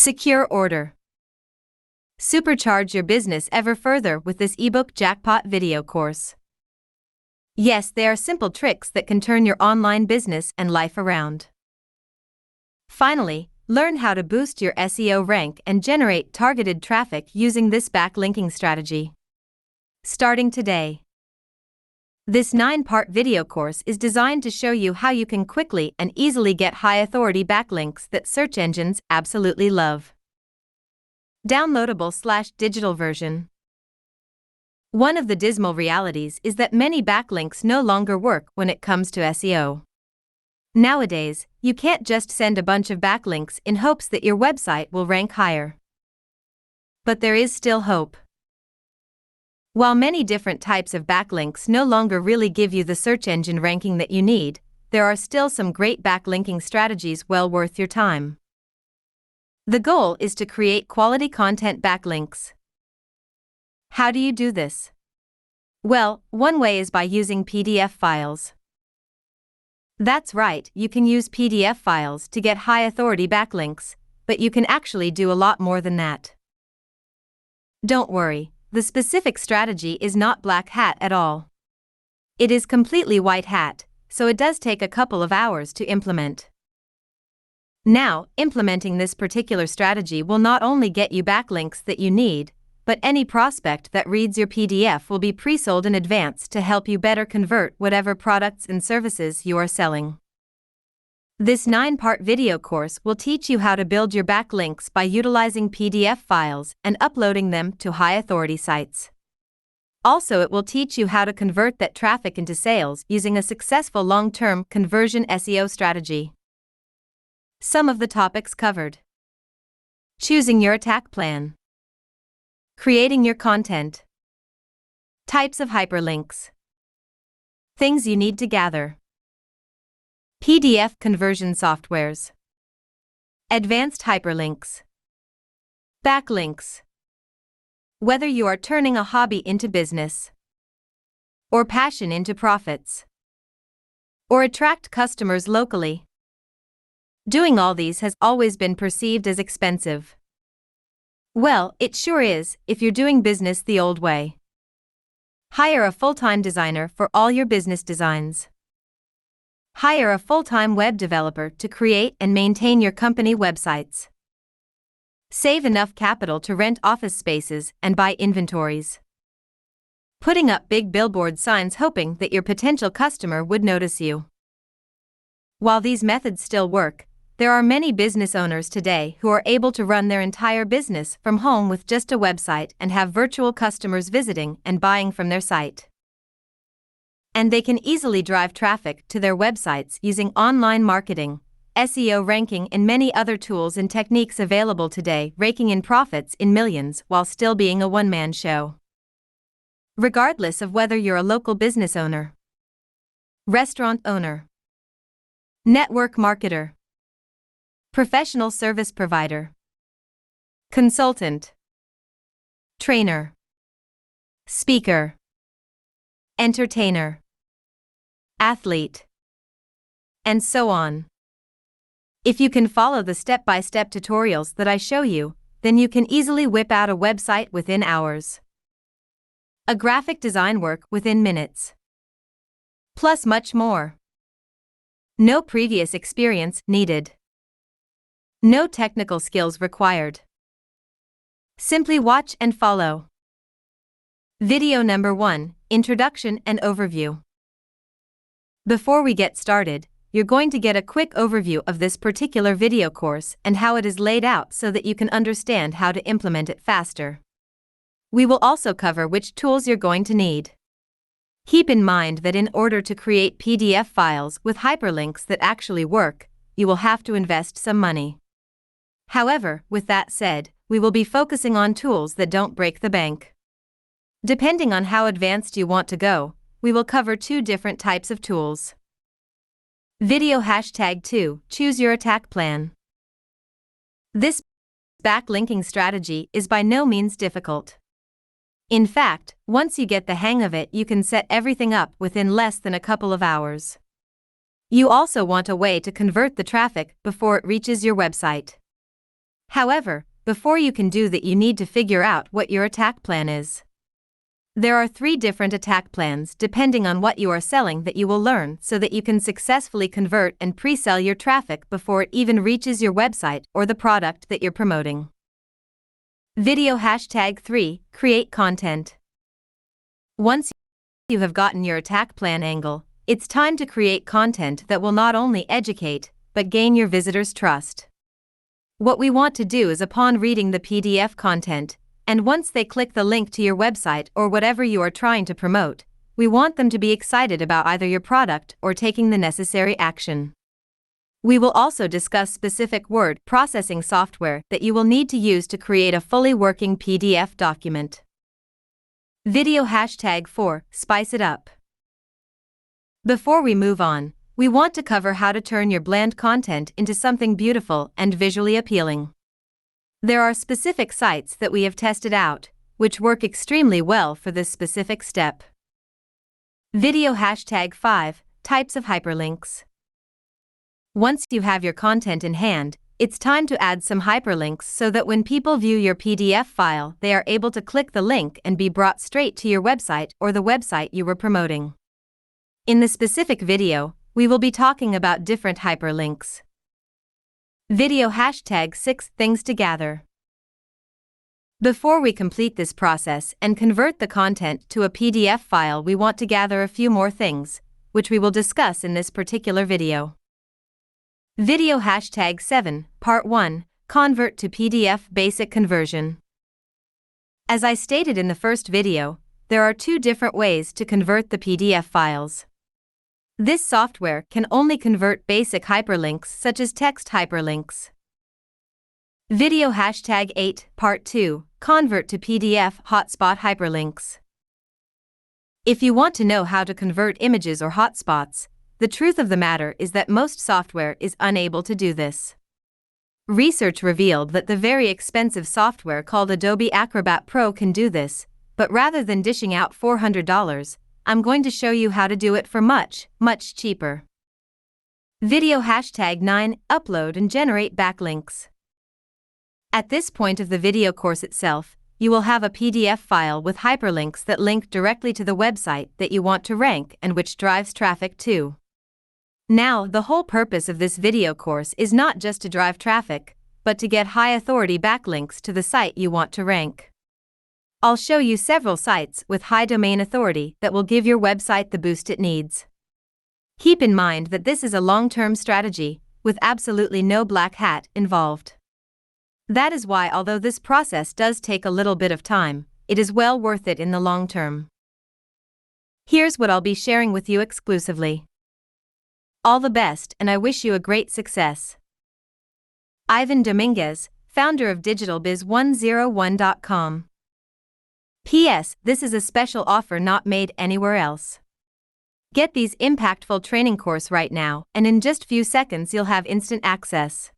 Secure order. Supercharge your business ever further with this eBook Jackpot video course. Yes, they are simple tricks that can turn your online business and life around. Finally, learn how to boost your SEO rank and generate targeted traffic using this backlinking strategy. Starting today. This 9-part video course is designed to show you how you can quickly and easily get high-authority backlinks that search engines absolutely love. Downloadable/digital version. One of the dismal realities is that many backlinks no longer work when it comes to SEO. Nowadays, you can't just send a bunch of backlinks in hopes that your website will rank higher. But there is still hope. While many different types of backlinks no longer really give you the search engine ranking that you need, there are still some great backlinking strategies well worth your time. The goal is to create quality content backlinks. How do you do this? Well, one way is by using PDF files. That's right, you can use PDF files to get high-authority backlinks, but you can actually do a lot more than that. Don't worry, the specific strategy is not black hat at all. It is completely white hat, so it does take a couple of hours to implement. Now, implementing this particular strategy will not only get you backlinks that you need, but any prospect that reads your PDF will be pre-sold in advance to help you better convert whatever products and services you are selling. This 9-part video course will teach you how to build your backlinks by utilizing PDF files and uploading them to high-authority sites. Also, it will teach you how to convert that traffic into sales using a successful long-term conversion SEO strategy. Some of the topics covered: choosing your attack plan, creating your content, types of hyperlinks, things you need to gather, PDF conversion softwares, advanced hyperlinks, backlinks. Whether you are turning a hobby into business, or passion into profits, or attract customers locally, doing all these has always been perceived as expensive. Well, it sure is if you're doing business the old way. Hire a full-time designer for all your business designs. Hire a full-time web developer to create and maintain your company websites. Save enough capital to rent office spaces and buy inventories. Putting up big billboard signs hoping that your potential customer would notice you. While these methods still work, there are many business owners today who are able to run their entire business from home with just a website and have virtual customers visiting and buying from their site. And they can easily drive traffic to their websites using online marketing, SEO ranking, and many other tools and techniques available today, raking in profits in millions while still being a one-man show. Regardless of whether you're a local business owner, restaurant owner, network marketer, professional service provider, consultant, trainer, speaker, entertainer, athlete, and so on. If you can follow the step-by-step tutorials that I show you, then you can easily whip out a website within hours, a graphic design work within minutes, plus much more. No previous experience needed. No technical skills required. Simply watch and follow. Video number 1, Introduction and Overview. Before we get started, you're going to get a quick overview of this particular video course and how it is laid out so that you can understand how to implement it faster. We will also cover which tools you're going to need. Keep in mind that in order to create PDF files with hyperlinks that actually work, you will have to invest some money. However, with that said, we will be focusing on tools that don't break the bank. Depending on how advanced you want to go, we will cover 2 different types of tools. Video #2, Choose Your Attack Plan. This backlinking strategy is by no means difficult. In fact, once you get the hang of it, you can set everything up within less than a couple of hours. You also want a way to convert the traffic before it reaches your website. However, before you can do that, you need to figure out what your attack plan is. There are 3 different attack plans depending on what you are selling that you will learn so that you can successfully convert and pre-sell your traffic before it even reaches your website or the product that you're promoting. Video #3, create content. Once you have gotten your attack plan angle, it's time to create content that will not only educate, but gain your visitors' trust. What we want to do is, upon reading the PDF content, and once they click the link to your website or whatever you are trying to promote, we want them to be excited about either your product or taking the necessary action. We will also discuss specific word processing software that you will need to use to create a fully working PDF document. Video #4, spice it up. Before we move on, we want to cover how to turn your bland content into something beautiful and visually appealing. There are specific sites that we have tested out, which work extremely well for this specific step. Video #5, types of hyperlinks. Once you have your content in hand, it's time to add some hyperlinks so that when people view your PDF file, they are able to click the link and be brought straight to your website or the website you were promoting. In the specific video, we will be talking about different hyperlinks. Video #6, things to gather. Before we complete this process and convert the content to a PDF file, we want to gather a few more things, which we will discuss in this particular video. Video #7, Part 1, Convert to PDF Basic Conversion. As I stated in the first video, there are 2 different ways to convert the PDF files. This software can only convert basic hyperlinks such as text hyperlinks. Video #8, Part 2, Convert to PDF Hotspot Hyperlinks. If you want to know how to convert images or hotspots, the truth of the matter is that most software is unable to do this. Research revealed that the very expensive software called Adobe Acrobat Pro can do this, but rather than dishing out $400, I'm going to show you how to do it for much, much cheaper. Video #9, Upload and generate backlinks. At this point of the video course itself, you will have a PDF file with hyperlinks that link directly to the website that you want to rank and which drives traffic to. Now, the whole purpose of this video course is not just to drive traffic, but to get high authority backlinks to the site you want to rank. I'll show you several sites with high domain authority that will give your website the boost it needs. Keep in mind that this is a long-term strategy, with absolutely no black hat involved. That is why, although this process does take a little bit of time, it is well worth it in the long term. Here's what I'll be sharing with you exclusively. All the best, and I wish you a great success. Ivan Dominguez, founder of DigitalBiz101.com. P.S. This is a special offer not made anywhere else. Get these impactful training course right now, and in just few seconds you'll have instant access.